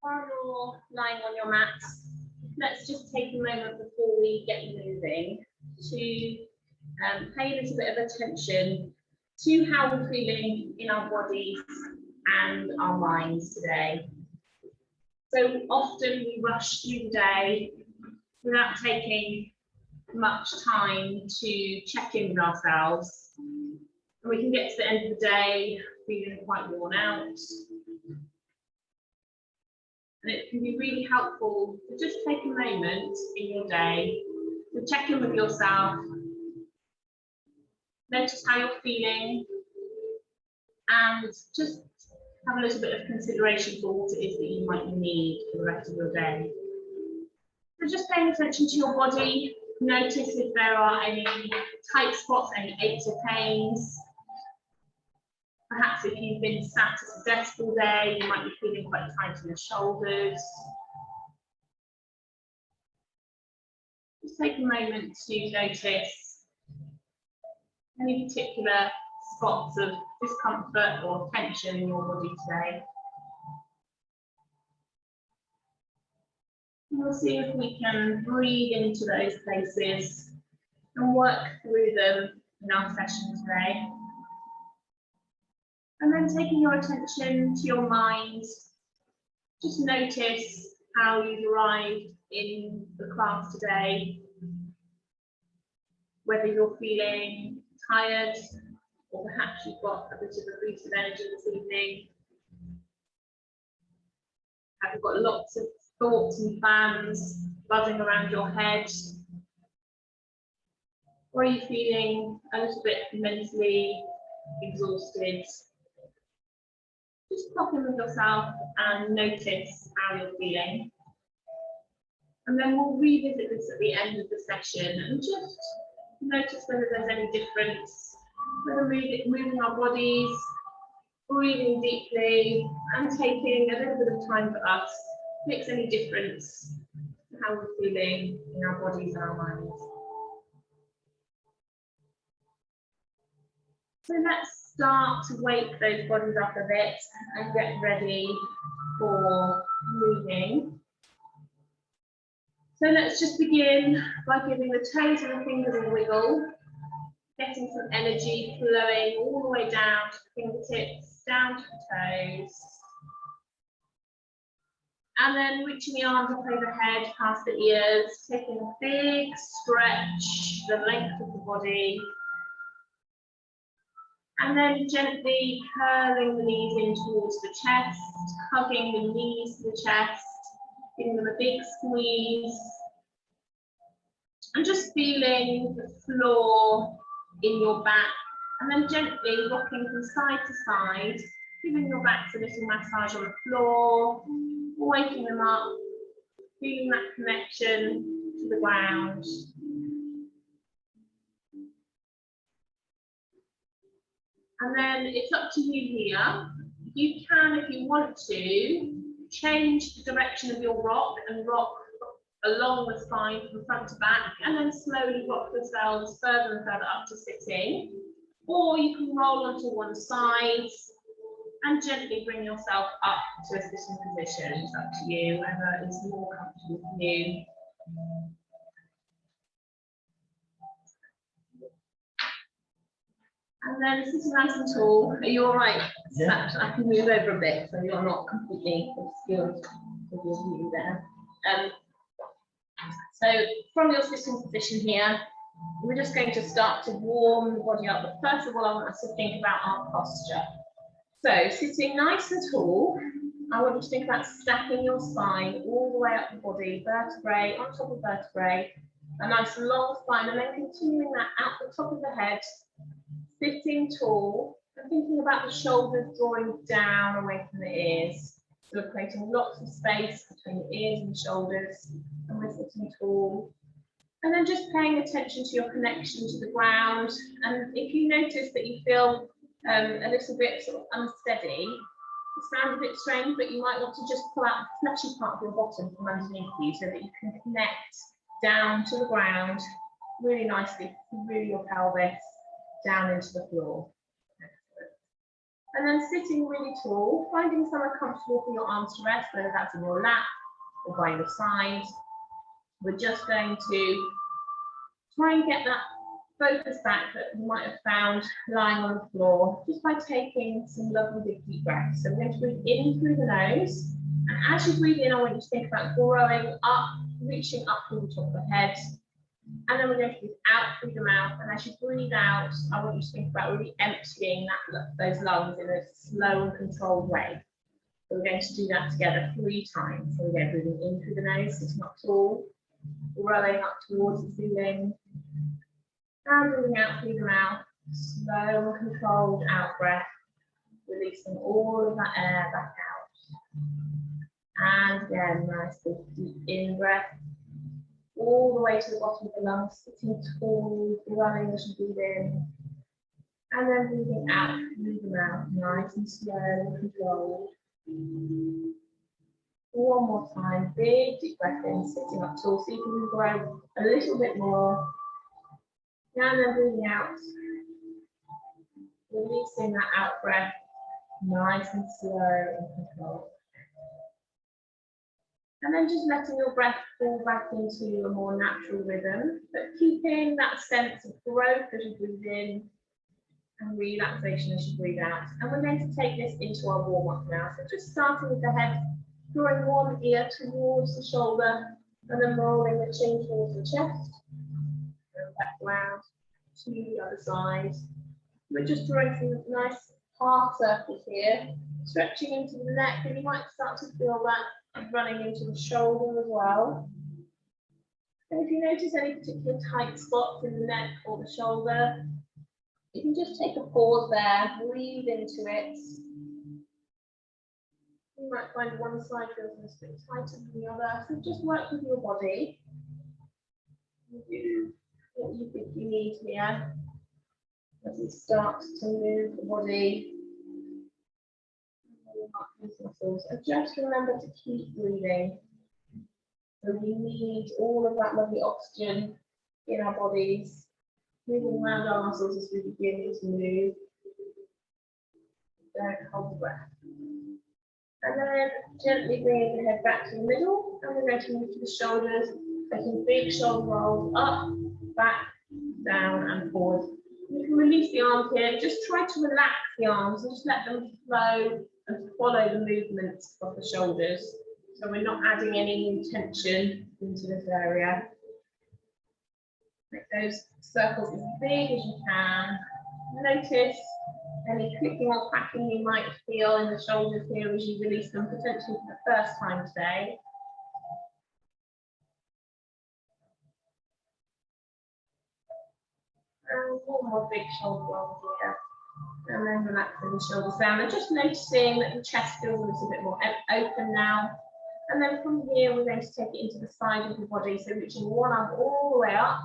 While you're lying on your mat, let's just take a moment before we get moving to pay a little bit of attention to how we're feeling in our bodies and our minds today. So often we rush through the day without taking much time to check in with ourselves. And we can get to the end of the day feeling quite worn out. And it can be really helpful to just take a moment in your day to check in with yourself. Notice how you're feeling and just have a little bit of consideration for what it is that you might need for the rest of your day. So just paying attention to your body, notice if there are any tight spots, any aches or pains. Perhaps if you've been sat at a desk all day, you might be feeling quite tight in the shoulders. Just take a moment to notice any particular spots of discomfort or tension in your body today. And we'll see if we can breathe into those places and work through them in our session today. And then taking your attention to your mind, just notice how you've arrived in the class today, whether you're feeling tired or perhaps you've got a bit of a boost of energy this evening. Have you got lots of thoughts and plans buzzing around your head? Or are you feeling a little bit mentally exhausted? Just pop in with yourself and notice how you're feeling. And then we'll revisit this at the end of the session and just notice whether there's any difference, whether moving our bodies, breathing deeply and taking a little bit of time for us makes any difference to how we're feeling in our bodies and our minds. So let's start to wake those bodies up a bit and get ready for moving. So let's just begin by giving the toes and the fingers a wiggle, getting some energy flowing all the way down to the fingertips, down to the toes. And then reaching the arms up overhead, past the ears, taking a big stretch, the length of the body. And then gently curling the knees in towards the chest, hugging the knees to the chest, giving them a big squeeze. And just feeling the floor in your back. And then gently rocking from side to side, giving your backs a little massage on the floor, waking them up, feeling that connection to the ground. And then it's up to you here. You can, if you want to, change the direction of your rock and rock along the spine from front to back, and then slowly rock yourselves further and further up to sitting. Or you can roll onto one side and gently bring yourself up to a sitting position. It's up to you, whether is more comfortable for you. And then sitting nice and tall. Are you all right? Yeah. I can move over a bit so you're not completely obscured with your view there. So from your sitting position here, we're just going to start to warm the body up. But first of all, I want us to think about our posture. So sitting nice and tall, I want you to think about stacking your spine all the way up the body, vertebrae on top of vertebrae, a nice long spine, and then continuing that out the top of the head, sitting tall, and thinking about the shoulders drawing down away from the ears. So we're creating lots of space between the ears and the shoulders, and we're sitting tall. And then just paying attention to your connection to the ground. And if you notice that you feel a little bit sort of unsteady, it sounds a bit strange, but you might want to just pull out the fleshy part of your bottom from underneath you so that you can connect down to the ground really nicely through your pelvis down into the floor. And then sitting really tall, finding somewhere comfortable for your arms to rest, whether that's in your lap or by your side. We're just going to try and get that focus back that you might have found lying on the floor, just by taking some lovely big deep breaths. So we're going to breathe in through the nose. And as you breathe in, I want you to think about growing up, reaching up through the top of the head. And then we're going to breathe out through the mouth. And as you breathe out, I want you to think about really emptying those lungs in a slow and controlled way. So we're going to do that together 3 times. So we're breathing in through the nose, sitting up tall, growing up towards the ceiling. And breathing out through the mouth, slow and controlled out breath, releasing all of that air back out. And again, nice big deep in breath, all the way to the bottom of the lungs, sitting tall, growing as you breathe in. And then breathing out through the mouth, nice and slow and controlled. One more time, big deep breath in, sitting up tall, see if you can grow a little bit more. And then breathing out, releasing that out breath, nice and slow and controlled. And then just letting your breath fall back into a more natural rhythm, but keeping that sense of growth as you breathe in and relaxation as you breathe out. And we're going to take this into our warm-up now. So just starting with the head, drawing one ear towards the shoulder, and then rolling the chin towards the chest. Back round to the other side. We're just drawing some nice half circles here, stretching into the neck, and you might start to feel that running into the shoulder as well. And if you notice any particular tight spots in the neck or the shoulder, you can just take a pause there, breathe into it. You might find one side feels a bit tighter than the other, so just work with your body. What you think you need here as you start to move the body. Muscles. And just remember to keep breathing. So we need all of that lovely oxygen in our bodies, moving around our muscles as we begin to move. Don't hold the breath. And then gently bringing the head back to the middle, and we're going to move to the shoulders, taking big shoulder rolls up, back, down and forward. You can release the arms here, just try to relax the arms and just let them flow and follow the movements of the shoulders. So we're not adding any new tension into this area. Make those circles as big as you can. Notice any clicking or cracking you might feel in the shoulders here as you release them, potentially for the first time today. And one more big shoulder roll here. And then relaxing the shoulders down and just noticing that the chest feels a little bit more open now. And then from here, we're going to take it into the side of the body. So reaching one arm all the way up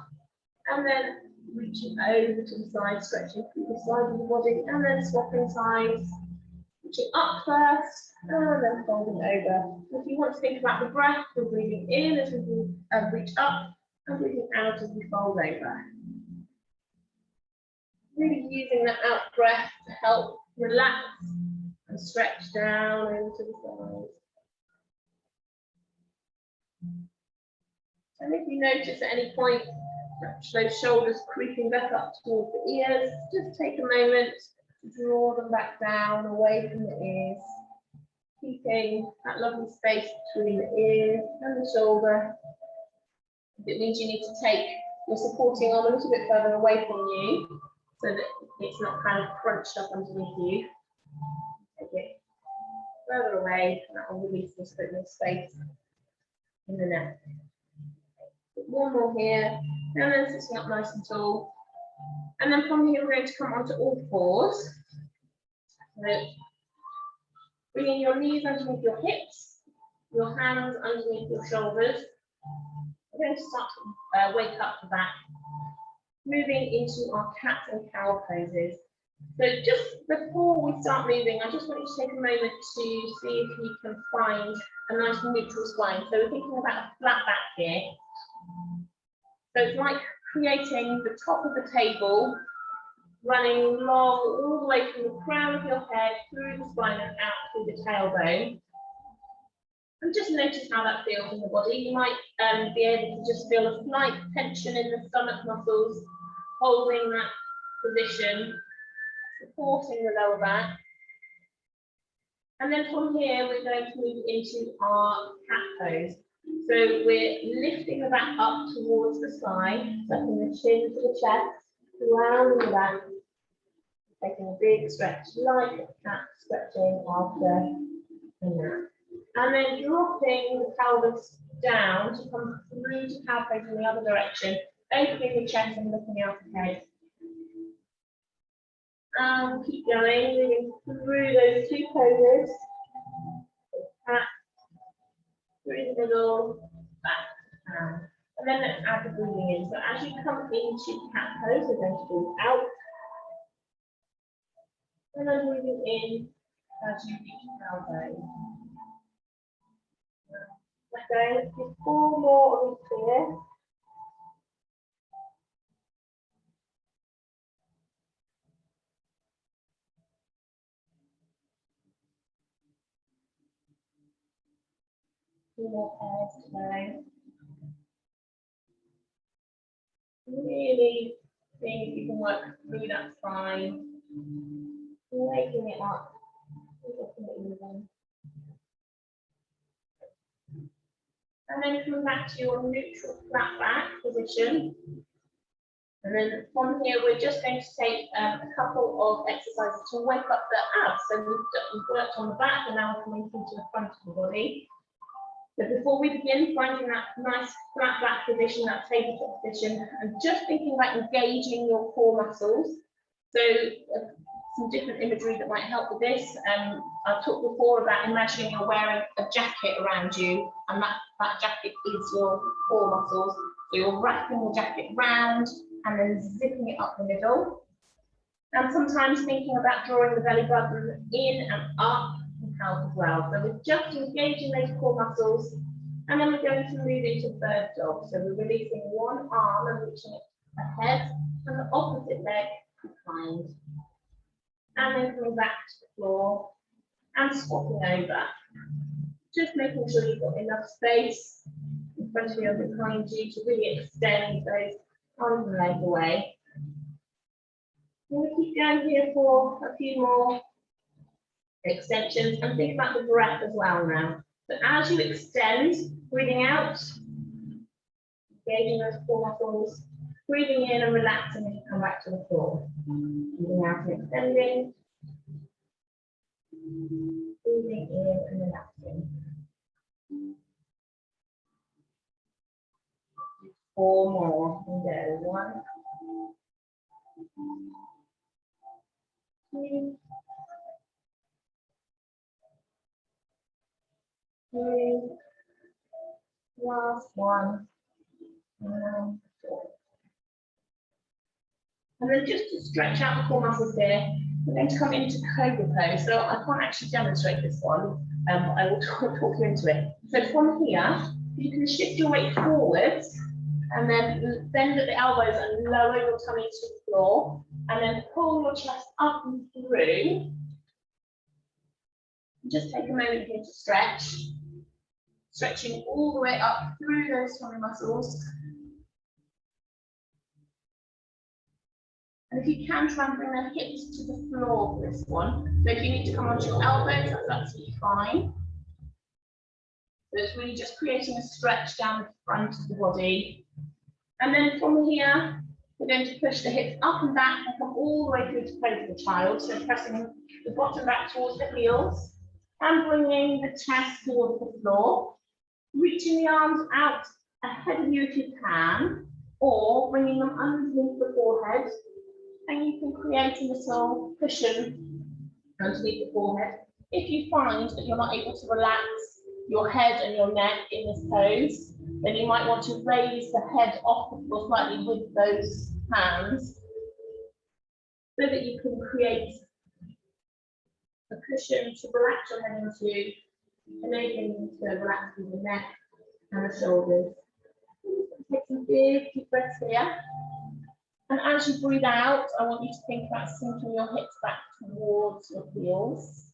and then reaching over to the side, stretching through the side of the body and then swapping sides. Reaching up first and then folding over. If you want to think about the breath, we're breathing in as we reach up and breathing out as we fold over. Really using that out breath to help relax and stretch down into the sides. And if you notice at any point those shoulders creeping back up towards the ears, just take a moment to draw them back down away from the ears, keeping that lovely space between the ears and the shoulder. If it means you need to take your supporting arm a little bit further away from you, so that it's not kind of crunched up underneath you. Take it further away, and that will release this bit more space in the neck. One more here, and then sitting up nice and tall. And then from here, we're going to come onto all fours. So bringing your knees underneath your hips, your hands underneath your shoulders. We're going to start to wake up the back. Moving into our cat and cow poses. So just before we start moving, I just want you to take a moment to see if you can find a nice neutral spine. So we're thinking about a flat back here. So it's like creating the top of the table running long all the way from the crown of your head through the spine and out through the tailbone. And just notice how that feels in the body. You might be able to just feel a slight tension in the stomach muscles, holding that position, supporting the lower back. And then from here, we're going to move into our cat pose. So we're lifting the back up towards the sky, sucking the chin to the chest, rounding the back, taking a big stretch, like a cat stretching after a nap. And then dropping the pelvis down to come through to cow pose in the other direction, opening the chest and looking out ahead. And keep going, moving through those two poses. Cat, through the middle, back, down. And then let's add the breathing in. So as you come into cat pose, we're going to breathe out. And then breathing in as you reach cow pose. Okay, let's do 4 more of each here. Two more pairs today. Really seeing if you can work through that spine, waking it up, and then come back to your neutral flat back position. And then from here, we're just going to take a couple of exercises to wake up the abs. So we've worked on the back, and now we're coming into the front of the body. So before we begin, finding that nice flat back position, that tabletop position, and just thinking about engaging your core muscles. So some different imagery that might help with this. I've talked before about imagining you're wearing a jacket around you, and that jacket is your core muscles. So you're wrapping the jacket round and then zipping it up the middle. And sometimes thinking about drawing the belly button in and up can help as well. So we're just engaging those core muscles, and then we're going to move into third dog. So we're releasing one arm and reaching it ahead, and the opposite leg behind. And then coming back to the floor and swapping over. Just making sure you've got enough space in front of you and behind you to really extend those arms and legs away. We'll keep going here for a few more extensions, and think about the breath as well now. So as you extend, breathing out, engaging those core muscles, breathing in and relaxing as you come back to the floor. Breathing out and extending, breathing in and relaxing. 4 more. Here we go. 1, 2, 3, last one, and 4. And then just to stretch out the core muscles here, we're going to come into cobra pose. So I can't actually demonstrate this one, I will talk you into it. So from here, you can shift your weight forwards, and then bend at the elbows and lower your tummy to the floor, and then pull your chest up and through. Just take a moment here to stretch. Stretching all the way up through those tummy muscles. And if you can, try and bring the hips to the floor for this one. So if you need to come onto your elbows, that's absolutely fine. So it's really just creating a stretch down the front of the body. And then from here, we're going to push the hips up and back and come all the way through to pose of the child. So pressing the bottom back towards the heels and bringing the chest towards the floor. Reaching the arms out ahead of you if you can, or bringing them underneath the forehead. And you can create a little cushion underneath the forehead. If you find that you're not able to relax your head and your neck in this pose, then you might want to raise the head off the floor slightly with those hands, so that you can create a cushion to relax your head into, enabling you to relax through the neck and the shoulders. Take some big deep breaths here. And as you breathe out, I want you to think about sinking your hips back towards your heels.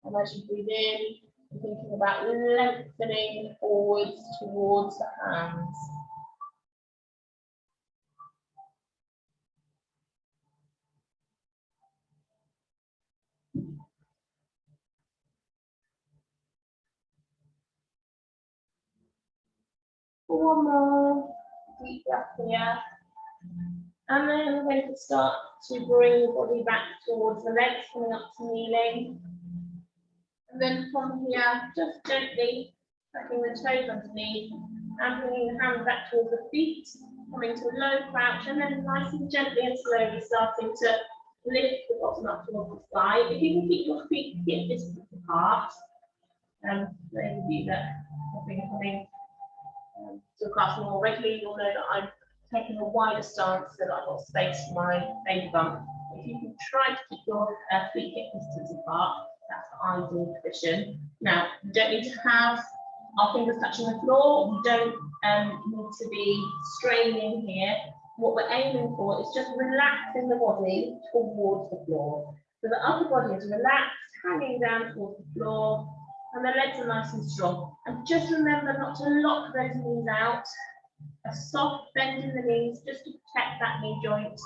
And as you breathe in, you're thinking about lengthening forwards towards the hands. One more deep breath here. And then we're going to start to bring your body back towards the legs, coming up to kneeling. And then from here, just gently tucking the toes underneath and bringing the hands back towards the feet, coming to a low crouch, and then nice and gently and slowly starting to lift the bottom up towards the side. If you can keep your feet hip distance apart, those of you that have been coming to class more regularly, you'll know that I'm taking a wider stance so that I've got space for my baby bump. If you can try to keep your feet hip distance apart, that's the ideal position. Now, you don't need to have our fingers touching the floor. You don't need to be straining here. What we're aiming for is just relaxing the body towards the floor. So the upper body is relaxed, hanging down towards the floor, and the legs are nice and strong. And just remember not to lock those knees out. A soft bend in the knees just to protect that knee joint.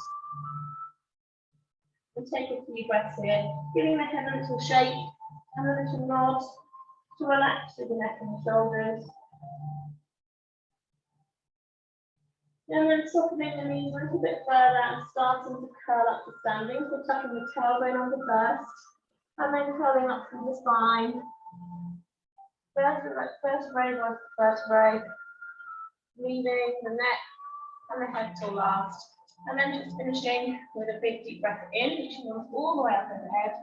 And take a few breaths here, giving the head a little shake and a little nod to relax through the neck and the shoulders. And then softening the knees a little bit further and starting to curl up to standing. So tucking the tailbone under first, and then curling up from the spine. Vertebrae by vertebrae, leaving the neck and the head till last. And then just finishing with a big deep breath in, reaching all the way up overhead,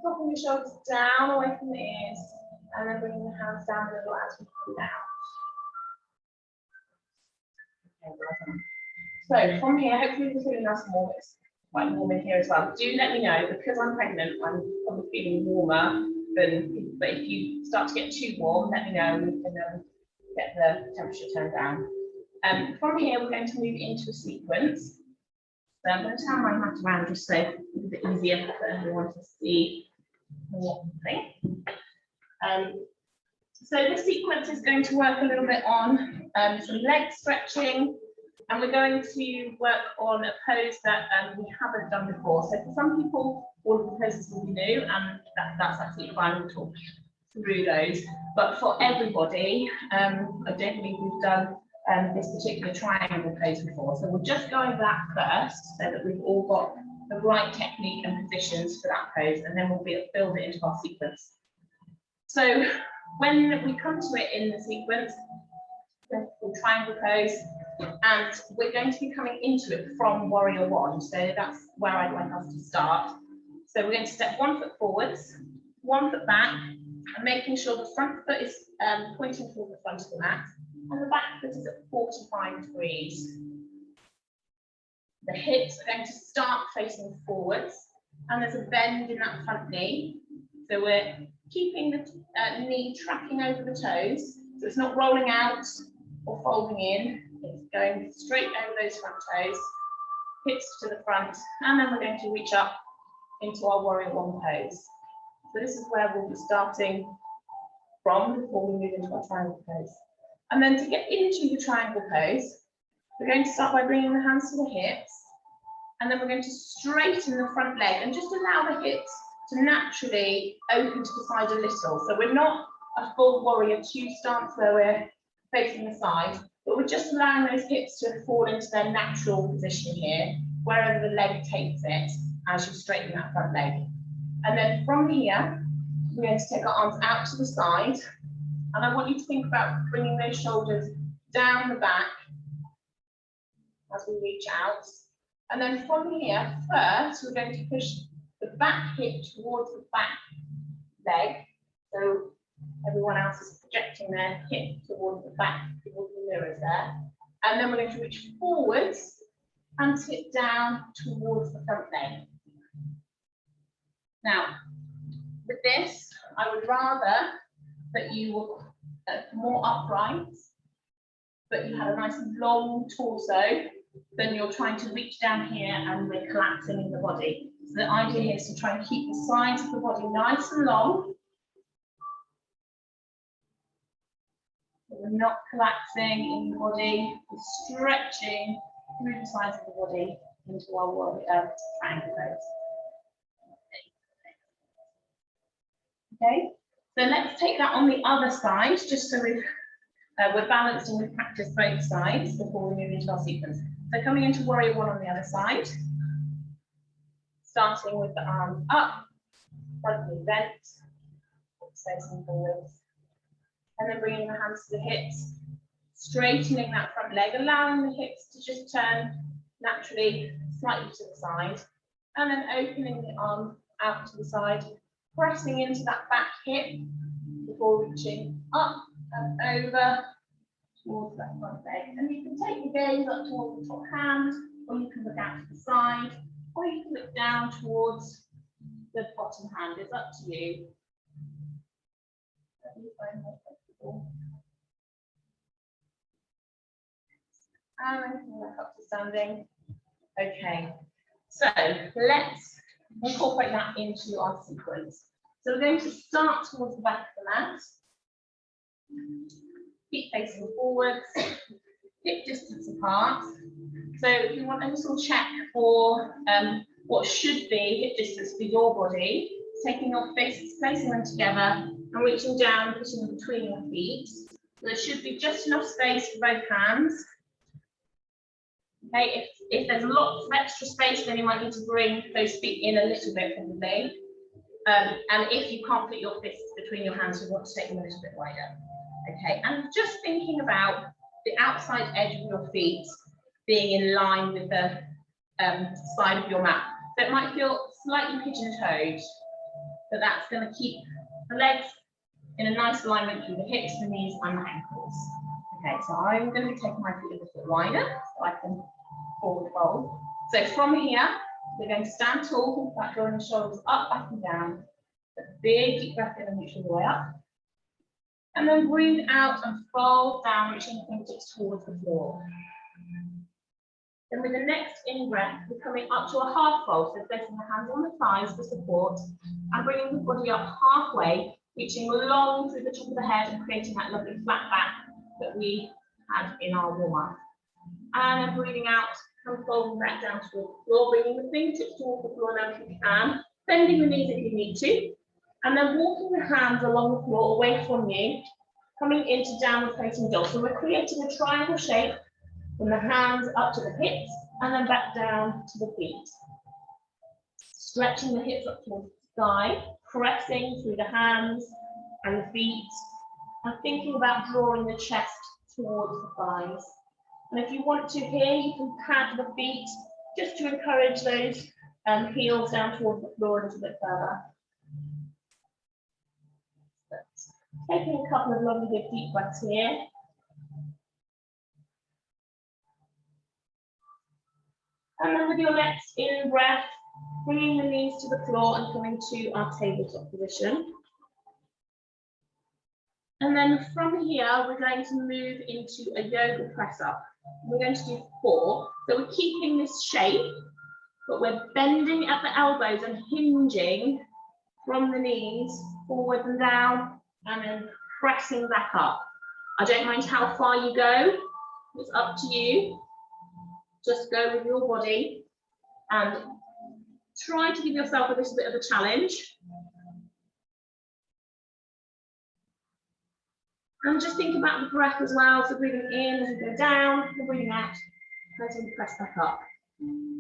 dropping the shoulders down away from the ears, and then bringing the hands down a little as we breathe out. So from here, hopefully it's really nice and warm. It's quite warm in here as well. Do let me know, because I'm pregnant, I'm probably feeling warmer than, but if you start to get too warm, let me know and we can get the temperature turned down. From here, we're going to move into a sequence. So I'm going to turn my mat around just so it's a bit easier for everyone to see what thing. So this sequence is going to work a little bit on some leg stretching, and we're going to work on a pose that we haven't done before. So for some people, all of the poses will be new, and that's absolutely fine. We'll talk through those. But for everybody, I don't believe we've done this particular triangle pose before. So we'll just go over that first so that we've all got the right technique and positions for that pose, and then we'll build it into our sequence. So when we come to it in the sequence, the triangle pose, and we're going to be coming into it from warrior one. So that's where I'd like us to start. So we're going to step 1 foot forwards, 1 foot back, and making sure the front foot is pointing toward the front of the mat, and the back foot is at 45 degrees. The hips are going to start facing forwards, and there's a bend in that front knee. So we're keeping the knee tracking over the toes, so it's not rolling out or folding in. It's going straight over those front toes, hips to the front, and then we're going to reach up into our warrior one pose. So this is where we'll be starting from before we move into our triangle pose. And then to get into the triangle pose, we're going to start by bringing the hands to the hips, and then we're going to straighten the front leg and just allow the hips to naturally open to the side a little. So we're not a full warrior two stance where we're facing the side, but we're just allowing those hips to fall into their natural position here, wherever the leg takes it as you straighten that front leg. And then from here, we're going to take our arms out to the side, and I want you to think about bringing those shoulders down the back as we reach out. And then from here, first, we're going to push the back hip towards the back leg. So everyone else is projecting their hip towards the back, towards the mirrors there. And then we're going to reach forwards and tip down towards the front leg. Now, with this, I would rather that you were more upright but you have a nice long torso, then you're trying to reach down here and we're collapsing in the body. So the idea here is to try and keep the sides of the body nice and long. We're not collapsing in the body, we're stretching through the sides of the body into our triangle pose. Okay, so let's take that on the other side, just so we're balanced and we've practiced both sides before we move into our sequence. So coming into warrior one on the other side, starting with the arms up, front knee bent, facing forwards, and then bringing the hands to the hips, straightening that front leg, allowing the hips to just turn naturally slightly to the side, and then opening the arm out to the side, pressing into that back hip before reaching up and over towards that front leg. And you can take your gaze up towards the top hand, or you can look out to the side, or you can look down towards the bottom hand. It's up to you. And then come back up to standing. Okay, so let's incorporate that into our sequence. So we're going to start towards the back of the mat. Feet facing forwards, hip distance apart. So if you want a little check for what should be hip distance for your body, taking your fists, placing them together, and reaching down, putting them between your feet. So there should be just enough space for both hands. Okay, if there's lots of extra space, then you might need to bring those feet in a little bit probably. And if you can't put your fists between your hands, you want to take them a little bit wider. Okay, and just thinking about the outside edge of your feet being in line with the side of your mat. So it might feel slightly pigeon-toed, but that's going to keep the legs in a nice alignment through the hips, the knees, and the ankles. Okay, so I'm going to be taking my feet a little bit wider so I can forward fold. So from here, we're going to stand tall, think about drawing the shoulders up, back and down. A big deep breath in and reach all the way up. And then breathe out and fold down, reaching the fingertips towards the floor. Then with the next in-breath, we're coming up to a half fold, so placing the hands on the thighs for support and bringing the body up halfway, reaching long through the top of the head and creating that lovely flat back that we had in our warm-up. And then breathing out and folding back down towards the floor, bringing the fingertips towards the floor now if you can, bending the knees if you need to, and then walking the hands along the floor away from you, coming into downward facing dog. So we're creating a triangle shape from the hands up to the hips and then back down to the feet. Stretching the hips up towards the sky, pressing through the hands and the feet, and thinking about drawing the chest towards the thighs. And if you want to here, you can pad the feet just to encourage those heels down towards the floor a little bit further. Taking a couple of lovely good deep breaths here. And then with your next in breath, bringing the knees to the floor and coming to our tabletop position. And then from here, we're going to move into a yoga press up. We're going to do 4. So we're keeping this shape, but we're bending at the elbows and hinging from the knees forward and down, and then pressing back up. I don't mind how far you go, it's up to you. Just go with your body and try to give yourself a little bit of a challenge. And just think about the breath as well. So breathing in as you go down, and breathing out as you press back up.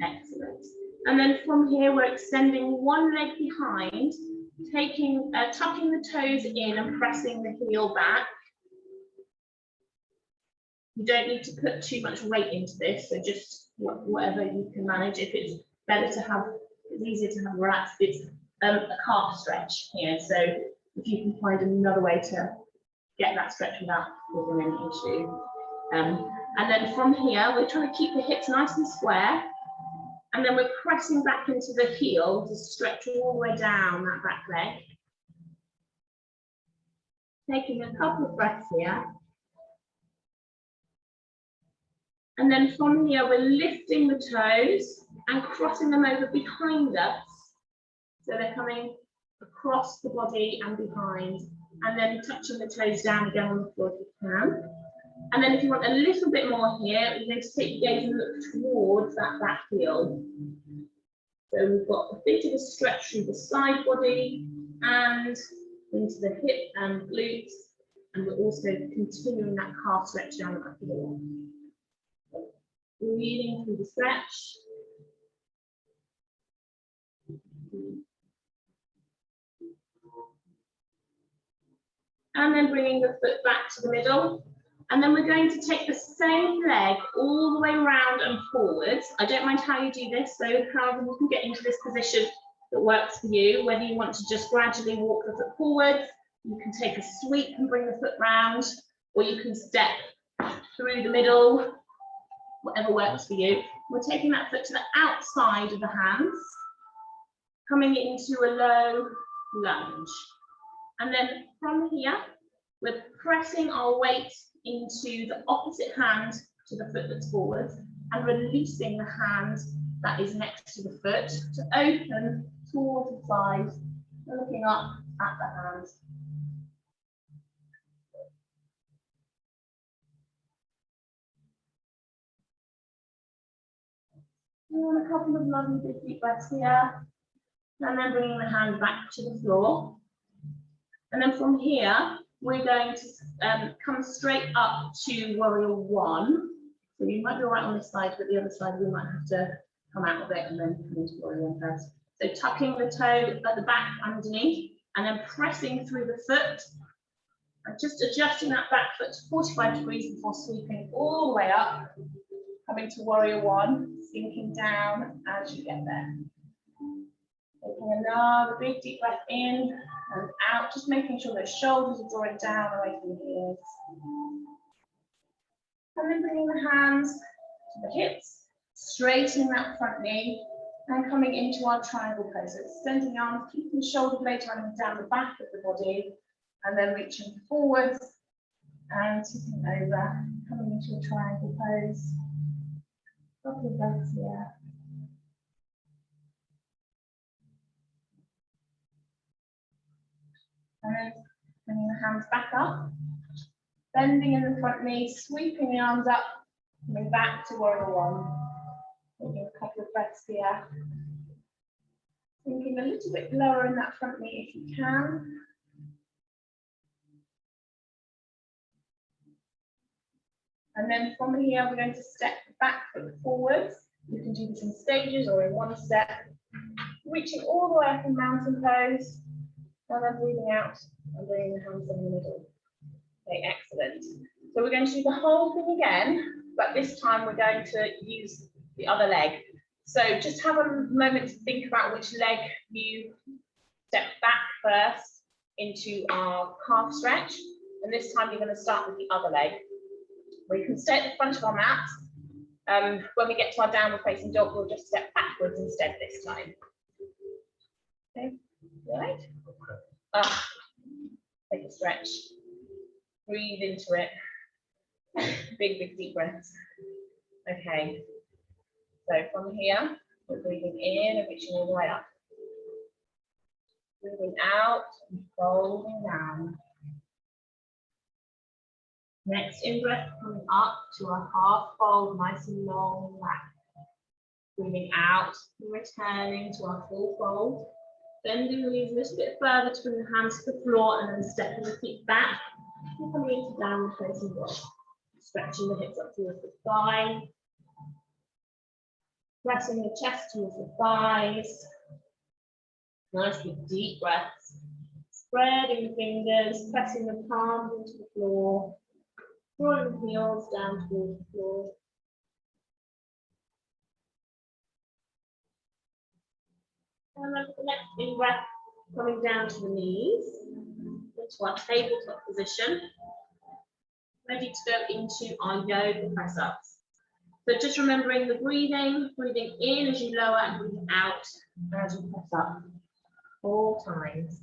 Excellent. And then from here, we're extending one leg behind, tucking the toes in and pressing the heel back. You don't need to put too much weight into this, so just whatever you can manage. If it's better to have, it's easier to have relaxed, it's a calf stretch here. So if you can find another way to get that stretch without causing any issue. And then from here, we're trying to keep the hips nice and square. And then we're pressing back into the heel to stretch all the way down that back leg. Taking a couple of breaths here. And then from here, we're lifting the toes and crossing them over behind us. So they're coming across the body and behind, and then touching the toes down again on the floor if you can. And then if you want a little bit more here, you're going to take your gaze and look towards that back heel. So we've got a bit of a stretch through the side body and into the hip and glutes, and we're also continuing that calf stretch down the back heel. Breathing through the stretch. And then bringing the foot back to the middle. And then we're going to take the same leg all the way around and forwards. I don't mind how you do this, so however you can get into this position that works for you, whether you want to just gradually walk the foot forwards, you can take a sweep and bring the foot round, or you can step through the middle, whatever works for you. We're taking that foot to the outside of the hands, coming into a low lunge. And then from here, we're pressing our weight into the opposite hand to the foot that's forward and releasing the hand that is next to the foot to open towards the side, looking up at the hand. And a couple of lovely big deep breaths here, and then bringing the hand back to the floor. And then from here, we're going to come straight up to warrior one. So you might be all right on this side, but the other side we might have to come out of it and then come into warrior one first. So tucking the toe at the back underneath and then pressing through the foot and just adjusting that back foot to 45 degrees before sweeping all the way up, coming to warrior one, sinking down as you get there. Taking another big deep breath in and out, just making sure those shoulders are drawing down away from the ears. And then bringing the hands to the hips, straightening that front knee and coming into our triangle pose. So extending the arms, keeping the shoulder blades running down the back of the body, and then reaching forwards and tipping over, coming into a triangle pose. Couple of breaths here. And then bringing the hands back up, bending in the front knee, sweeping the arms up, coming back to warrior one. Taking a couple of breaths here. Sinking a little bit lower in that front knee if you can. And then from here, we're going to step the back foot forwards. You can do this in stages or in one step, reaching all the way up in mountain pose. And then breathing out and bringing the hands in the middle. Okay, excellent. So we're going to do the whole thing again, but this time we're going to use the other leg. So just have a moment to think about which leg you step back first into our calf stretch. And this time you're going to start with the other leg. We can stay at the front of our mat. When we get to our downward facing dog, we'll just step backwards instead this time. Okay, right? Take a stretch. Breathe into it. Big, big deep breaths. Okay. So from here, we're breathing in and reaching all the way up. Breathing out and folding down. Next in-breath, coming up to a half fold, nice and long back. Breathing out, returning to our full fold. Bending the knees a little bit further to bring the hands to the floor and then stepping the feet back. And coming into downward facing dog. Stretching the hips up towards the thigh. Pressing the chest towards the thighs. Nice big deep breaths. Spreading the fingers, pressing the palms into the floor. Drawing the heels down towards the floor. And then for the next in-breath, coming down to the knees, into our tabletop position, ready to go into our yoga press-ups. So just remembering the breathing in as you lower and breathing out as you press up, 4 times.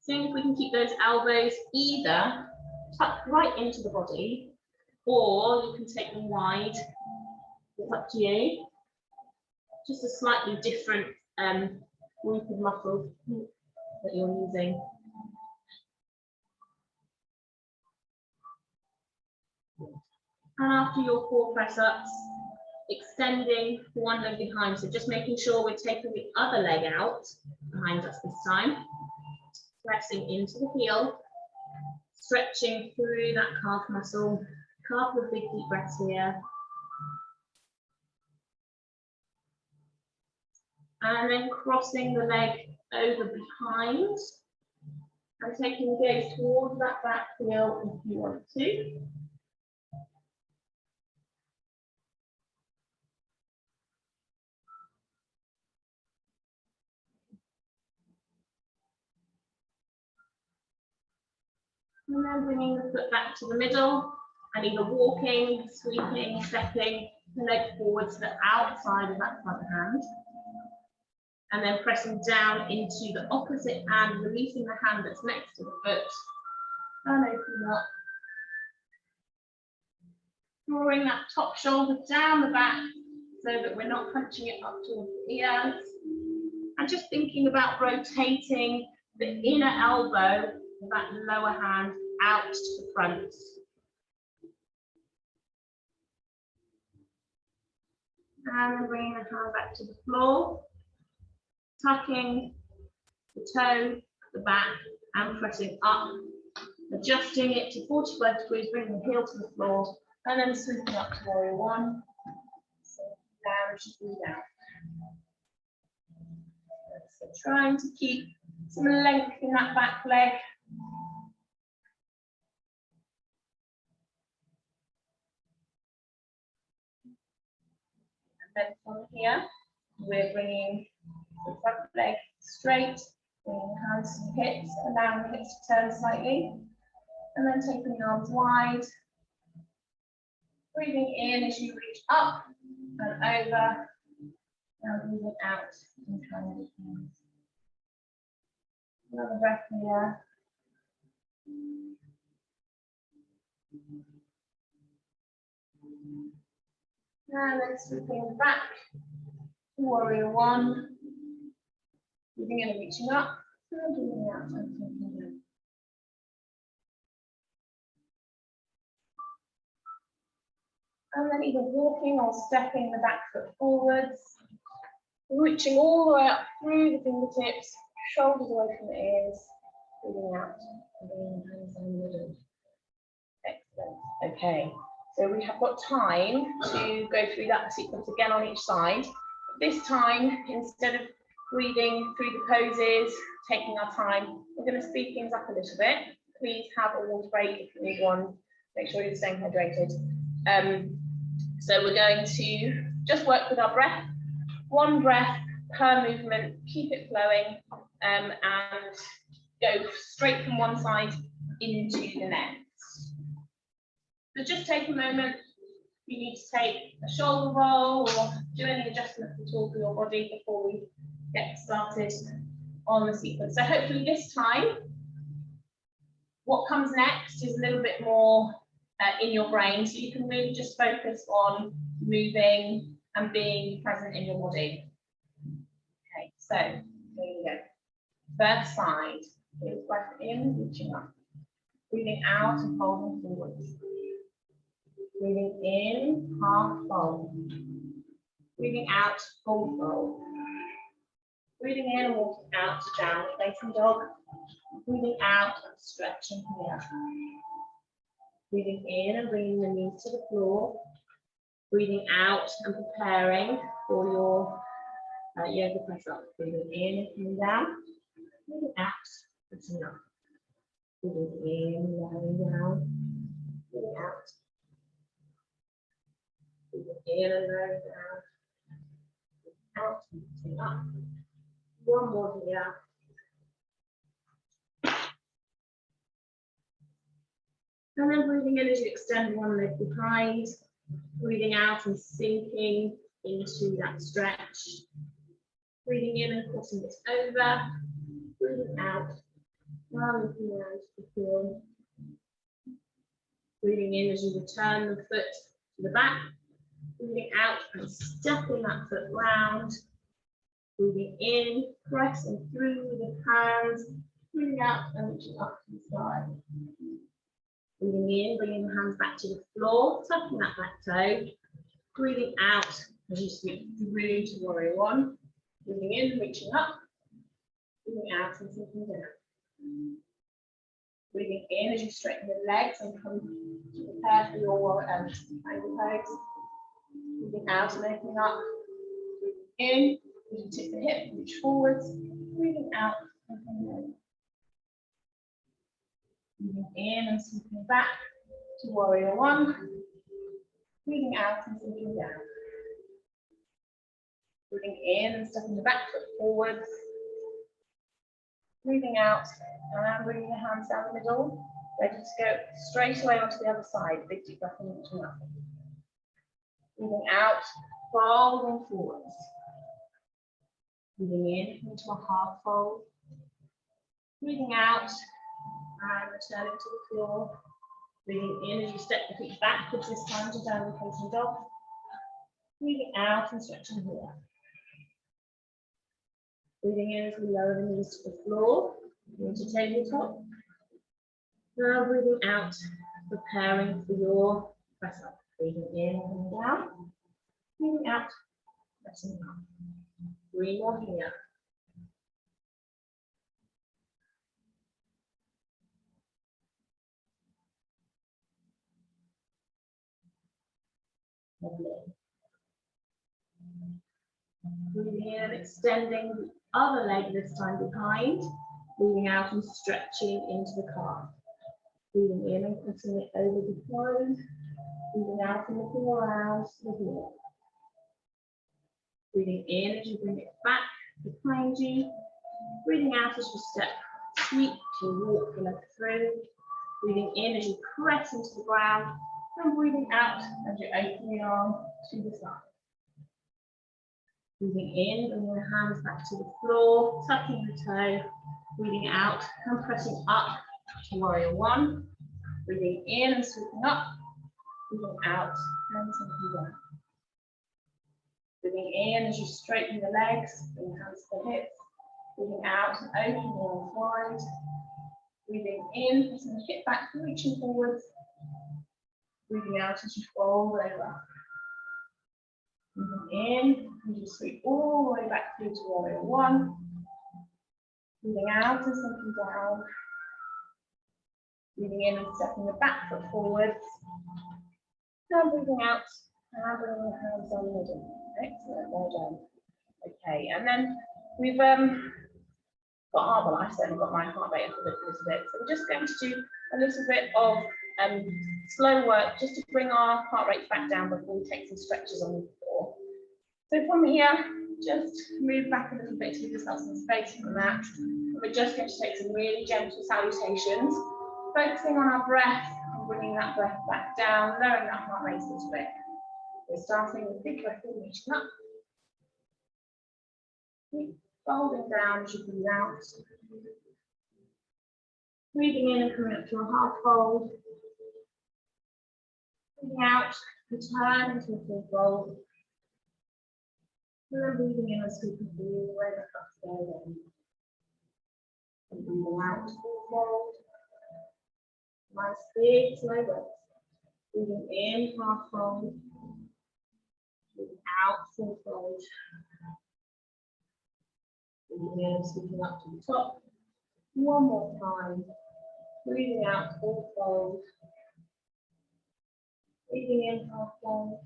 Seeing if we can keep those elbows either tucked right into the body, or you can take them wide It's up to you. Just a slightly different group of muscles that you're using. And after your 4 press-ups, extending one leg behind. So just making sure we're taking the other leg out behind us this time. Pressing into the heel, stretching through that calf muscle. Couple of big deep breaths here. And then crossing the leg over behind and taking the gaze towards that back heel if you want to. And then bringing the foot back to the middle and either walking, sweeping, stepping the leg forward to the outside of that front hand. And then pressing down into the opposite hand, releasing the hand that's next to the foot. And opening up. Drawing that top shoulder down the back so that we're not punching it up towards the ears. And just thinking about rotating the inner elbow of that lower hand out to the front. And then bringing the hand back to the floor. Tucking the toe at the back and pressing up. Adjusting it to 45 degrees, bringing the heel to the floor. And then sweeping up to warrior 1. So down as you breathe out. So trying to keep some length in that back leg. And then from here, we're bringing the front leg straight, bringing hands to the hips, allowing the hips to turn slightly. And then taking the arms wide. Breathing in as you reach up and over. Now breathing out and trying to hands. Another breath here. And then sweeping back to warrior 1. Breathing in and reaching up. And breathing out and taking down. And then either walking or stepping the back foot forwards, reaching all the way up through the fingertips, shoulders away from the ears, breathing out and bringing the hands down the middle. Excellent. Okay, so we have got time to go through that sequence again on each side. This time, instead of breathing through the poses, taking our time, we're going to speed things up a little bit. Please have a water break if you need one. Make sure you're staying hydrated. So we're going to just work with our breath. 1 breath per movement, keep it flowing, and go straight from one side into the next. So just take a moment. If you need to take a shoulder roll or do any adjustments at all for your body before we get started on the sequence. So hopefully this time, what comes next is a little bit more in your brain, so you can really just focus on moving and being present in your body. Okay, so here we go. First side, big breath in, reaching up. Breathing out and folding forwards. Breathing in, half fold. Breathing out, full fold. Breathing in and walking out to downward facing dog. Breathing out and stretching here. Breathing in and bringing the knees to the floor. Breathing out and preparing for your yoga press up. Breathing in and coming down. Breathing out, pressing up. Breathing in, lying down. Breathing out. Breathing in and lying down. Breathing out, pressing up. One more here. And then breathing in as you extend one leg behind, breathing out and sinking into that stretch. Breathing in and crossing this over, breathing out, while looking around the floor. Breathing in as you return the foot to the back, Breathing out and stepping that foot round. Breathing in, pressing through with the hands. Breathing out and reaching up to the side. Breathing in, bringing the hands back to the floor, tucking that back toe. Breathing out as you sweep through to warrior one. Breathing in, reaching up. Breathing out and sinking down. Breathing in as you straighten the legs and come to prepare for your triangle pose. Breathing out and opening up. Breathing in, as you tip the hip, reach forwards. Breathing out and coming in. Breathing in and sinking back to warrior one. Breathing out and sinking down. Breathing in and stepping the back foot forwards. Breathing out and bringing the hands down the middle. Ready to go straight away onto the other side. Big deep breath in, reaching up. Breathing out, folding forwards. Breathing in into a half fold. Breathing out and returning to the floor. Breathing in as you step the feet backwards this time to downward facing dog. Breathing out and stretching here. Breathing in as we lower the knees to the floor, into tabletop. Now breathing out, preparing for your press up. Breathing in, coming down. Breathing out, pressing up. 3 more here. Lovely. Breathing in and extending the other leg this time behind. Breathing out and stretching into the calf. Breathing in and putting it over the side. Breathing out and looking around to the heel. Breathing in as you bring it back behind you. Breathing out as you step, sweep to walk the leg through. Breathing in as you press into the ground. And breathing out as you open the arm to the side. Breathing in, bringing the hands back to the floor, tucking the toe. Breathing out and pressing up to warrior one. Breathing in and sweeping up. Breathing out and sinking down. Breathing in as you straighten the legs, bring hands to the hips. Breathing out and opening the arms wide. Breathing in, pressing the hip back, reaching forwards. Breathing out as you fold over. Breathing in, and you sweep all the way back through to warrior one. Breathing out and sinking down. Breathing in and stepping the back foot forwards. And breathing out and bringing the hands on the middle. Excellent, well done. Okay, and then we've got our, well, I certainly got my heart rate up a little bit. So we're just going to do a little bit of slow work just to bring our heart rate back down before we take some stretches on the floor. So from here, just move back a little bit to give yourself some space on the mat. We're just going to take some really gentle salutations, focusing on our breath and bringing that breath back down, lowering that heart rate a little bit. We're starting with big breath in, reaching up. Keep folding down as you breathe out. Breathing in and coming up to a half fold. Breathing out, return into a full fold. And then breathing in as we can breathe away the cups down. And breathing out, full fold. Nice big slow breath. Breathing in, half fold. Breathing out, full fold. Breathing in, sweeping up to the top. One more time. Breathing out, full fold. Breathing in, half fold.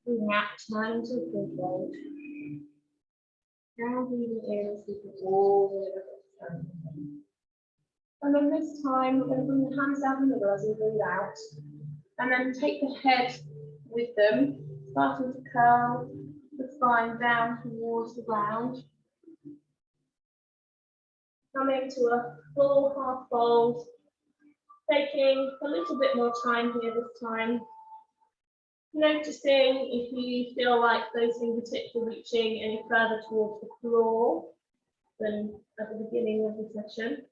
Breathing out, turn to full fold. Now breathing in, sweeping all the way back up to stand. And then this time, we're going to bring the hands down the middle as we breathe out. And then take the head with them, starting to curl the spine down towards the ground. Coming to a full half fold. Taking a little bit more time here this time. Noticing if you feel like those fingertips are reaching any further towards the floor than at the beginning of the session.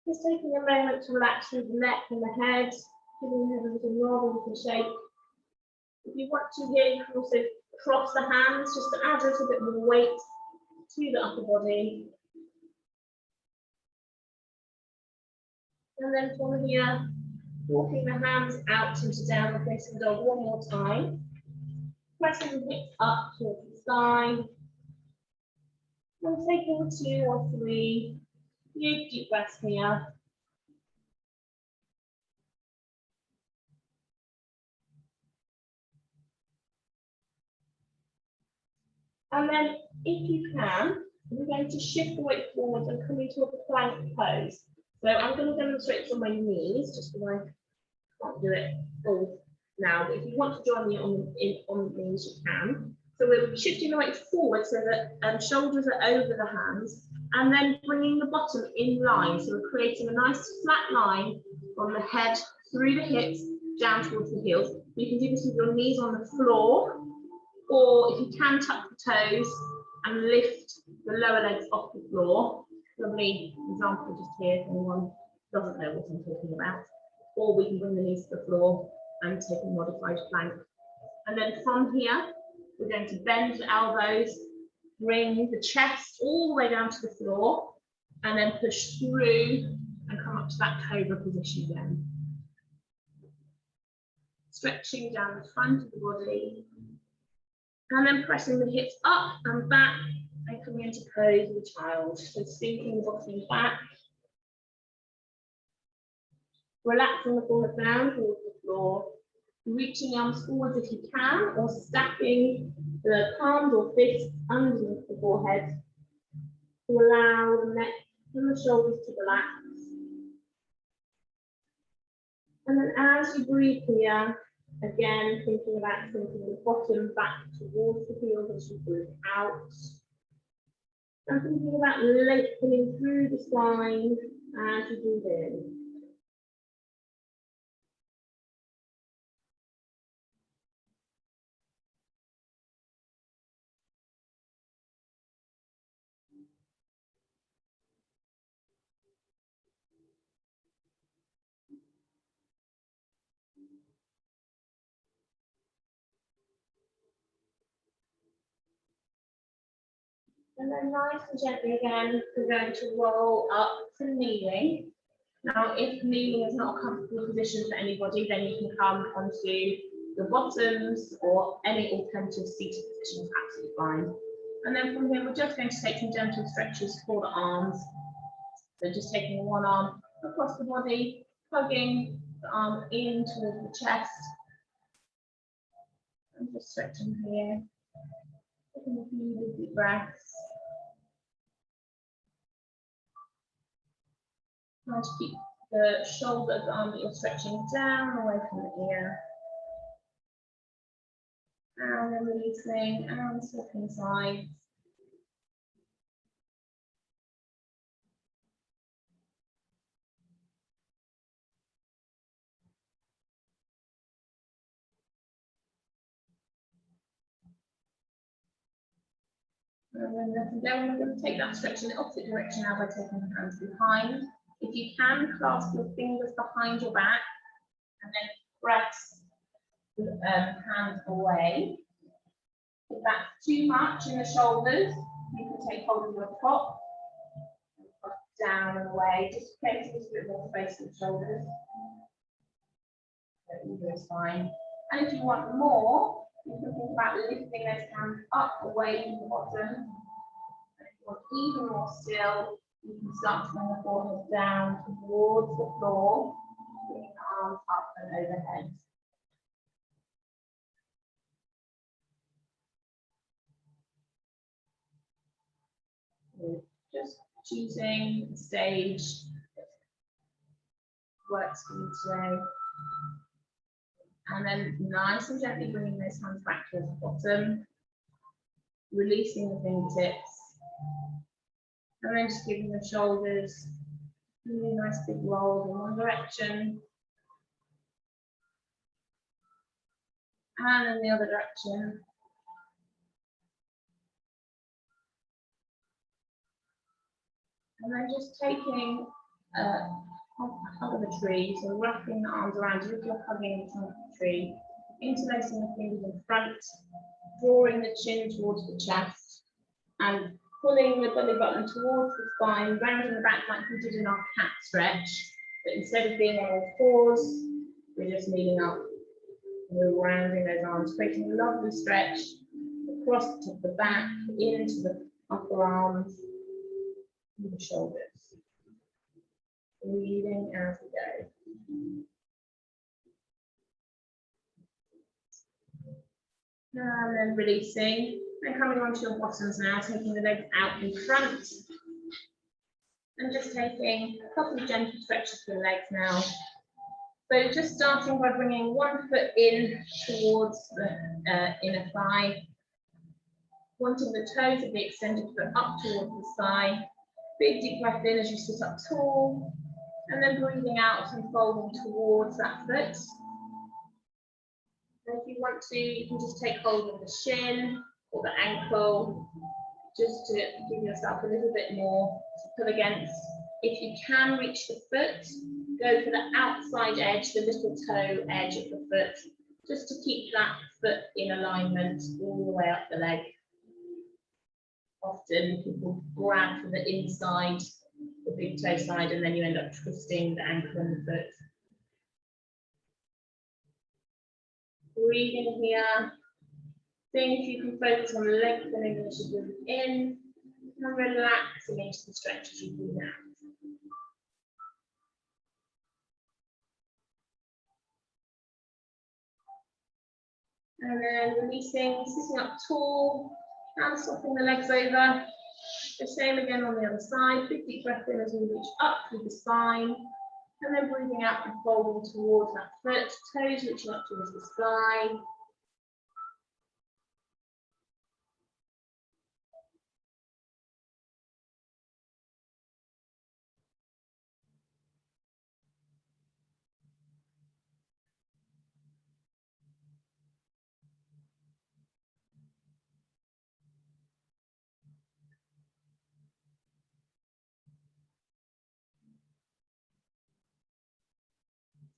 Just taking a moment to relax through the neck and the head, giving the head a little nod and shake. If you want to here, you can also cross the hands just to add a little bit more weight to the upper body. And then from here, walking the hands out into downward facing dog one more time. Pressing the hips up towards the sky. And taking 2 or 3 deep breaths here. And then, if you can, we're going to shift the weight forwards and come into a plank pose. So I'm going to demonstrate on my knees, just because I can't do it all now. But if you want to join me on the knees, you can. So we're shifting the weight forward so that shoulders are over the hands, and then bringing the bottom in line. So we're creating a nice flat line from the head through the hips down towards the heels. You can do this with your knees on the floor, or if you can, tuck the toes and lift the lower legs off the floor. Lovely example just here if anyone doesn't know what I'm talking about. Or we can bring the knees to the floor and take a modified plank. And then from here, we're going to bend the elbows, bring the chest all the way down to the floor, and then push through and come up to that cobra position again. Stretching down the front of the body, and then pressing the hips up and back and coming into pose with a child. So sinking the bottom back, relaxing the forehead down towards the floor, reaching the arms forwards if you can, or stacking the palms or fists underneath the forehead to allow the neck and the shoulders to relax. And then as you breathe here, again, thinking about sinking the bottom back towards the heels as you breathe out. And thinking about lengthening through the spine as you breathe in. And then nice and gently again, we're going to roll up to kneeling. Now, if kneeling is not a comfortable position for anybody, then you can come onto the bottoms or any alternative seated position is absolutely fine. And then from here, we're just going to take some gentle stretches for the arms. So just taking one arm across the body, hugging the arm in towards the chest. And just stretching here. Taking a few deep breaths. Try to keep the shoulder of the arm that you're stretching down away from the ear. And then releasing and swapping sides. And then we're going to take that stretch in the opposite direction now by taking the hands behind. If you can, clasp your fingers behind your back and then press the hands away. If that's too much in the shoulders, you can take hold of your top and press down and away, just creating a little bit more space in the shoulders. Either is fine. And if you want more, you can think about lifting those hands up away from the bottom. And if you want even more still, you can start to bring the forehead down towards the floor, bringing the arms up and overhead. So just choosing the stage that works for you today. And then nice and gently bringing those hands back towards the bottom, releasing the fingertips. And then just giving the shoulders a really nice big roll in one direction. And in the other direction. And then just taking a hug of a tree, so wrapping the arms around you if you're hugging the trunk of the tree. interlacing the fingers in front, drawing the chin towards the chest, and pulling the belly button towards the spine, rounding the back like we did in our cat stretch. But instead of being on all fours, we're just kneeling up. We're rounding those arms, creating a lovely stretch across the top of the back, into the upper arms, and the shoulders. Breathing as we go. And then releasing, and coming onto your bottoms now, taking the legs out in front. And just taking a couple of gentle stretches for the legs now. So just starting by bringing one foot in towards the inner thigh, wanting the toes of the extended foot up towards the thigh. Big deep breath in as you sit up tall, and then breathing out and folding towards that foot. And if you want to, you can just take hold of the shin or the ankle, just to give yourself a little bit more to pull against. If you can reach the foot, go for the outside edge, the little toe edge of the foot, just to keep that foot in alignment all the way up the leg. Often people grab for the inside, the big toe side, and then you end up twisting the ankle and the foot. Breathing here. Seeing if you can focus on lengthening as you breathe in, and relaxing into the stretch as you breathe out. And then releasing, sitting up tall, and swapping the legs over. The same again on the other side. Big deep breath in as we reach up through the spine. And then breathing out and folding towards that foot, toes reaching up towards the spine.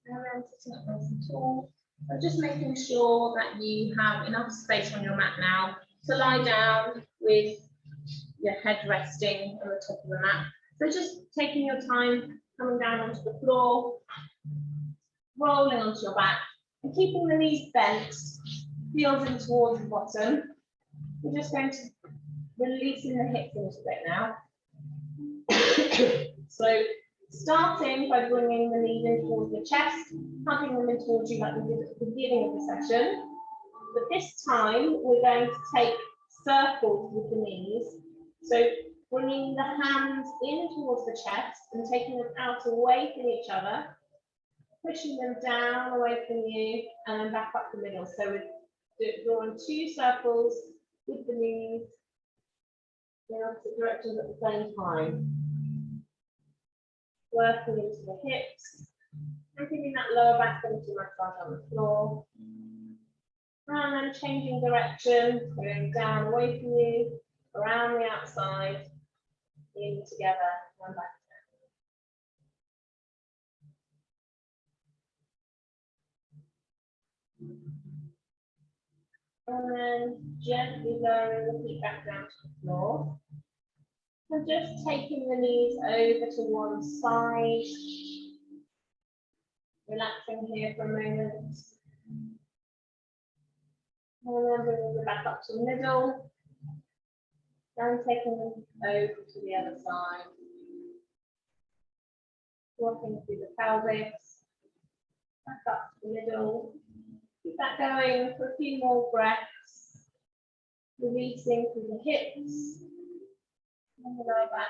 And then sitting up nice and tall. So just making sure that you have enough space on your mat now to lie down with your head resting on the top of the mat. So just taking your time, coming down onto the floor, rolling onto your back, and keeping the knees bent, heels in towards the bottom. We're just going to releasing the hips a little bit now. So starting by bringing the knees in towards the chest, hugging them in towards you like we did at the beginning of the session. But this time, we're going to take circles with the knees. So bringing the hands in towards the chest and taking them out away from each other, pushing them down away from you, and then back up the middle. So we're drawing 2 circles with the knees in opposite directions at the same time. Working into the hips, and giving that lower back into massage on the floor. And then changing direction, going down away from you, around the outside, in together, and back down. And then gently lowering the feet back down to the floor. And just taking the knees over to one side, relaxing here for a moment. And then bringing them back up to the middle, and taking them over to the other side. Walking through the pelvis, back up to the middle. Keep that going for a few more breaths, releasing through the hips. And the lower back.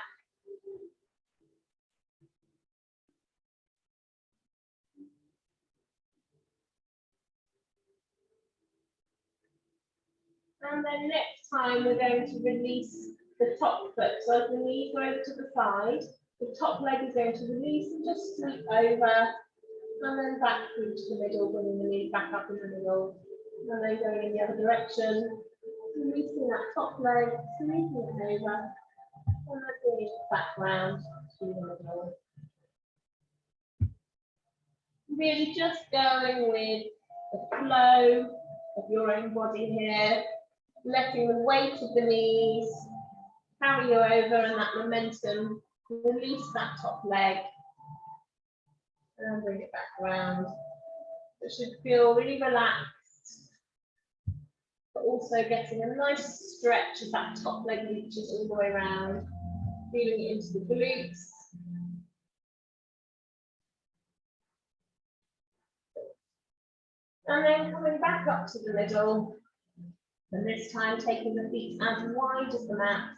And then next time we're going to release the top foot. So as the knees go over to the side, the top leg is going to release and just sweep over. And then back through to the middle, bringing the knees back up in the middle. And then going in the other direction. Releasing that top leg, sweeping it over. And then bringing it back round to the middle. Really just going with the flow of your own body here, letting the weight of the knees carry you over and that momentum release that top leg and bring it back around. It should feel really relaxed, but also getting a nice stretch as that top leg reaches all the way around, feeling it into the glutes. And then coming back up to the middle, and this time taking the feet as wide as the mat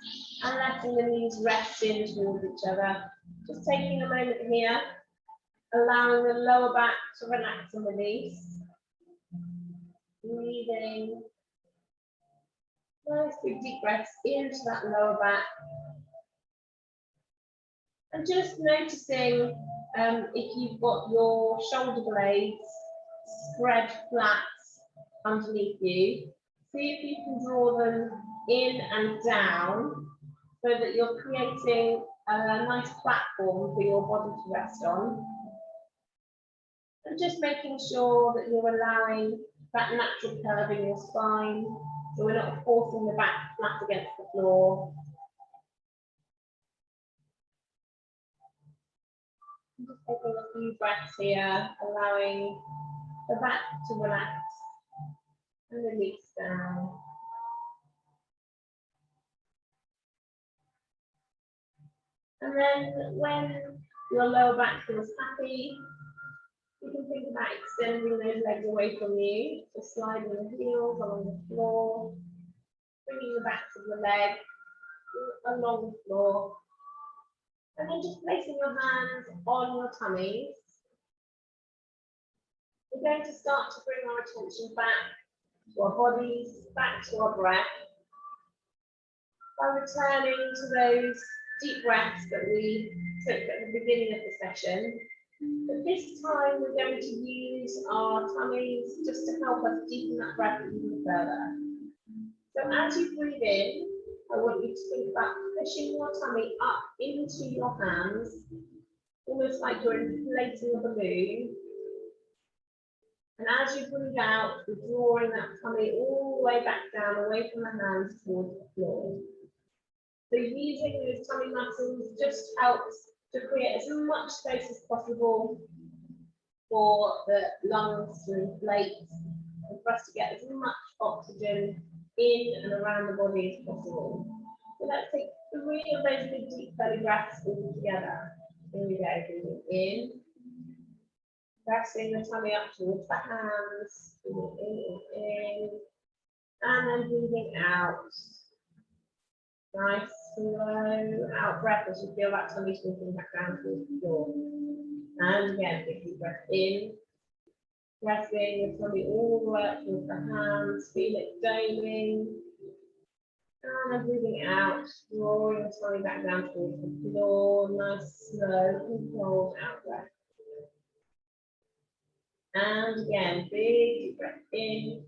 and letting the knees rest in towards each other. Just taking a moment here, allowing the lower back to relax and release. Breathing. Nice big deep breaths into that lower back. And just noticing if you've got your shoulder blades spread flat underneath you. See if you can draw them in and down so that you're creating a nice platform for your body to rest on. And just making sure that you're allowing that natural curve in your spine, so we're not forcing the back flat against the floor. Just taking a few breaths here, allowing the back to relax and release down. And then when your lower back feels happy, you can think about extending those legs away from you, just sliding the heels along the floor, bringing the backs of the leg along the floor, and then just placing your hands on your tummies. We're going to start to bring our attention back to our bodies, back to our breath, by returning to those deep breaths that we took at the beginning of the session. But this time we're going to use our tummies just to help us deepen that breath even further. So as you breathe in, I want you to think about pushing your tummy up into your hands, almost like you're inflating a balloon. And as you breathe out, you're drawing that tummy all the way back down, away from the hands towards the floor. So using those tummy muscles just helps to create as much space as possible for the lungs to inflate and for us to get as much oxygen in and around the body as possible. So let's take 3 of those big deep belly breaths all together. Here we go, breathing in. Pressing the tummy up towards the hands, breathing in, and then breathing out. Nice, slow out breath as you feel that tummy sinking back down towards the floor. And again, big deep breath in, pressing the tummy all the way up towards the hands, feel it doming. And then breathing out, drawing the tummy back down towards the floor. Nice, slow, controlled out breath. And again, big deep breath in,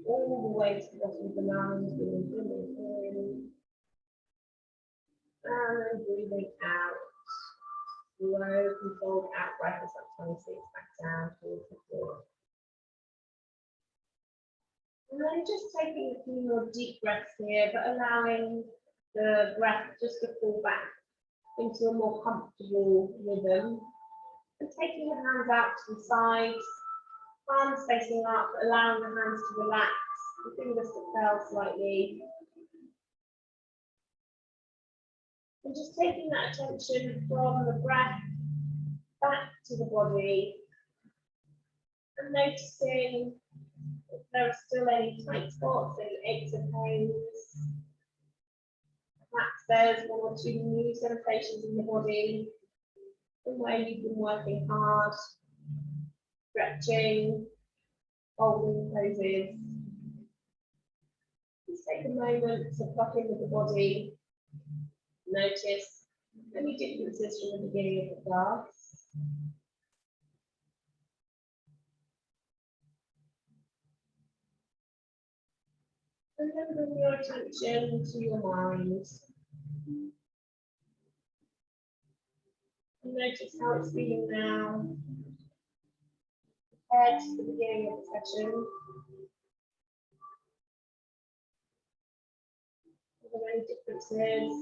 all the way to the bottom of the lungs, breathing in. And then breathing out, slow, controlled out breath as that tummy sinks back down towards the floor. And then just taking a few more deep breaths here, but allowing the breath just to fall back into a more comfortable rhythm. And taking the hands out to the sides, palms facing up, allowing the hands to relax, the fingers to curl slightly. And just taking that attention from the breath back to the body and noticing if there are still any tight spots, any aches and pains. Perhaps there's 1 or 2 new sensations in the body from where you've been working hard, stretching, holding poses. Just take a moment to plug in with the body. Notice any differences from the beginning of the class. And then bring your attention to your mind. And notice how it's feeling now. head to the beginning of the session. Are there any differences?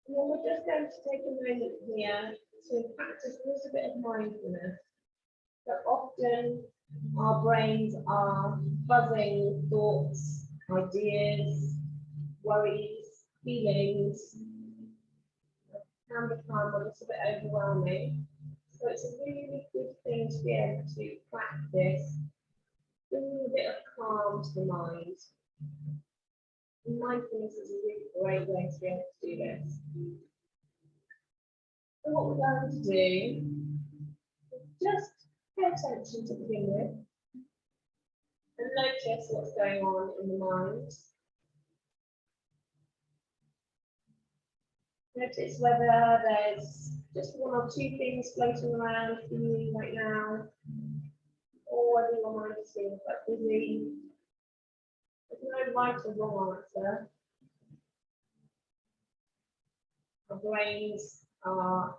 And then we're just going to take a moment here to practice a little bit of mindfulness. So often our brains are buzzing with thoughts, ideas, worries, feelings, can become a little bit overwhelming. So it's a really good thing to be able to practice bringing a bit of calm to the mind. And mindfulness is a really great way to be able to do this. So what we're going to do is just pay attention to begin with and notice what's going on in the mind. Notice whether there's just one or two things floating around for you right now, or whether your mind is feeling quite busy. There's no right or wrong answer. Our brains are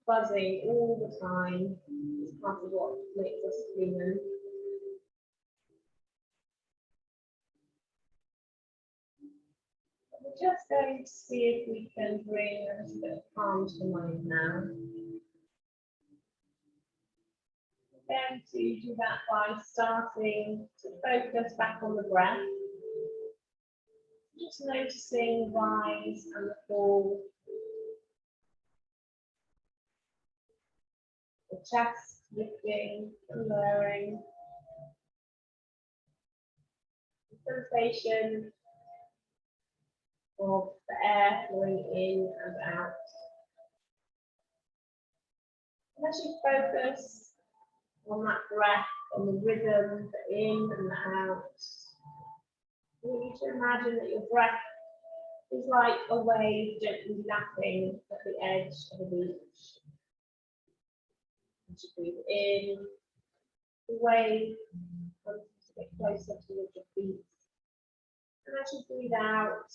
buzzing all the time. It's part of what makes us human. We're just going to see if we can bring a little bit of calm to the mind now. We're going to do that by starting to focus back on the breath. Just noticing the rise and the fall. The chest lifting and lowering. The sensation of the air flowing in and out. And as you focus on that breath, on the rhythm, the in and the out, I want you to imagine that your breath is like a wave gently lapping at the edge of a beach. As you breathe in, the wave comes a bit closer towards your feet. And as you breathe out,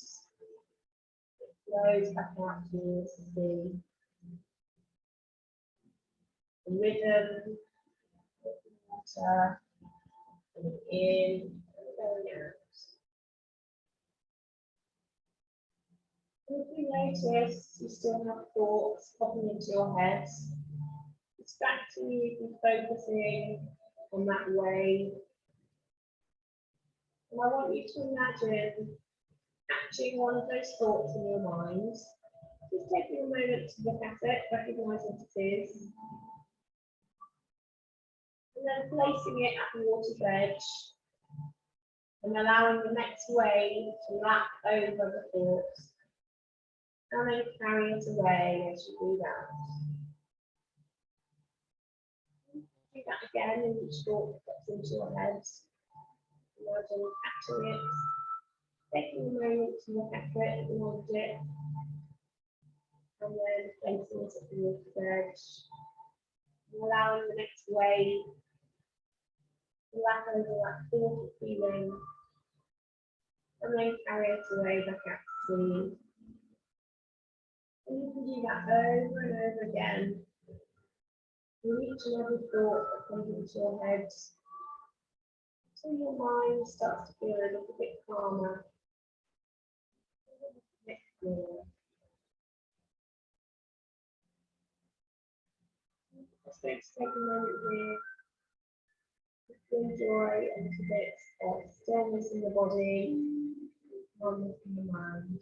flows back out towards the sea. The rhythm of the water coming in and going out. And if you notice you still have thoughts popping into your head, distracting you from focusing on that wave. And I want you to imagine catching one of those thoughts in your mind. Just taking a moment to look at it, recognise what it is, and then placing it at the water's edge and allowing the next wave to lap over the thought and then carry it away as you breathe out. Do that again in each thought that pops into your head. Imagine catching it, taking a moment to look at it, acknowledge it, and then placing it at the water's edge, and allowing the next wave to lap over that thought or feeling, and then carry it away back out to sea. And you can do that over and over again. With each and every thought that comes into your head, until your mind starts to feel a little bit calmer, a little bit clearer. Just going to take a moment here to enjoy a little bit of stillness in the body, calmness in the mind.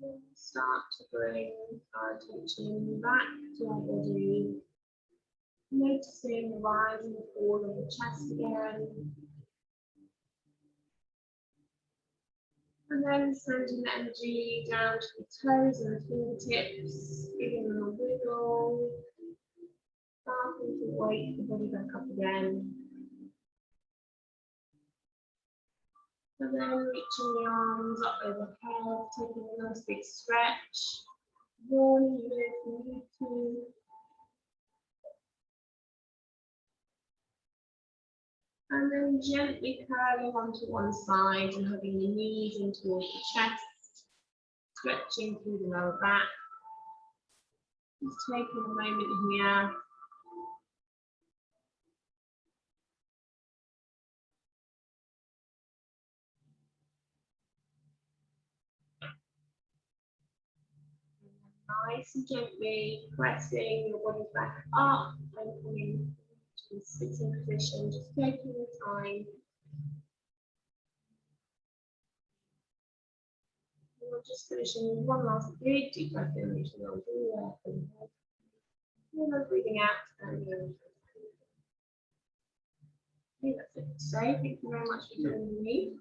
And start to bring our attention back to our body, noticing the rise and fall of the chest again. And then sending the energy down to the toes and the fingertips, giving them a wiggle, starting to wake the body back up again. And then reaching the arms up overhead, taking a nice big stretch. Yawn if you need to. And then gently curling onto one side and hugging the knees in towards the chest, stretching through the lower back. Just taking a moment here. Nice and gently pressing your body back up and coming to a sitting position, just taking your time. We're just finishing with one last big deep breath in, reaching the arms all the way up and then breathing out and in. Okay, that's it. So thank you very much for joining me.